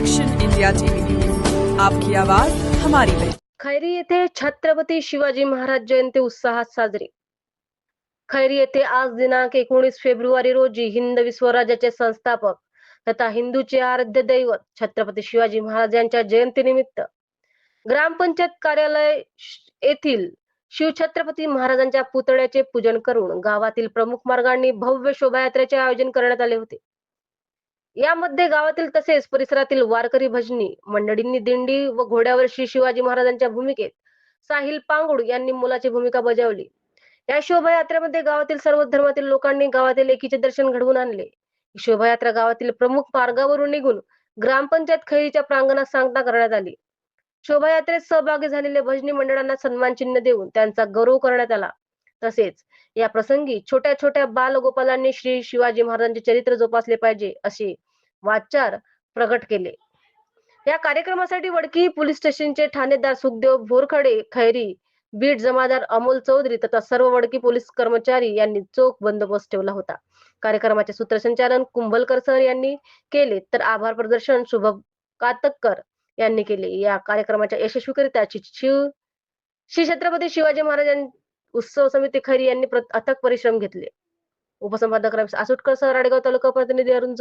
Action India TV news, आपकी आवाज हमारी पहचान। खैरी येथे छत्रपती शिवाजी महाराज जयंती उत्साहात साजरी। खैरी येथे आज दिनांक 19 फेब्रुवारी रोजी हिंद विश्वराज्याचे संस्थापक तथा हिंदूचे आराध्य दैवत छत्रपती शिवाजी महाराज यांच्या जयंतीनिमित्त ग्रामपंचायत कार्यालय येथील शिवछत्रपती महाराजांच्या पुतळ्याचे पूजन करून गावातील प्रमुख मार्गांनी भव्य शोभायात्रेचे आयोजन करण्यात आले होते। यामध्ये गावातील तसेच परिसरातील वारकरी भजनी मंडळींनी दिंडी व घोड्यावर श्री शिवाजी महाराजांच्या भूमिकेत साहिल पांगुड यांनी मोलाची भूमिका बजावली। या शोभायात्रेमध्ये गावातील सर्व धर्मातील लोकांनी गावातील एकीचे दर्शन घडवून आणले। ही शोभायात्रा गावातील प्रमुख मार्गावरून निघून ग्रामपंचायत खैरीच्या प्रांगणात सांगता करण्यात आली। शोभायात्रेत सहभागी झालेल्या भजनी मंडळांना सन्मान चिन्ह देऊन त्यांचा गौरव करण्यात आला। तसेच या प्रसंगी छोट्या छोट्या बालगोपालांनी श्री शिवाजी महाराजांचे चरित्र जोपासले पाहिजे असे वाचार प्रकट केले। या कार्यक्रमासाठी वडकी पोलीस स्टेशनचे ठाणेदार सुखदेव भोरखडे, खैरी बीट जमादार अमोल चौधरी तथा सर्व वडकी पोलीस कर्मचारी यांनी चोख बंदोबस्त ठेवला होता। कार्यक्रमाचे सूत्रसंचालन कुंभलकर सर यांनी केले तर आभार प्रदर्शन शुभम कातकर यांनी केले। या कार्यक्रमाच्या यशस्वीकरिता श्री छत्रपती शिवाजी महाराज उत्सव समिती खैरी यांनी अथक परिश्रम घेतले। उपसंपादक रमेश आसुटकर सर, राडेगाव तालुका प्रतिनिधी अरुण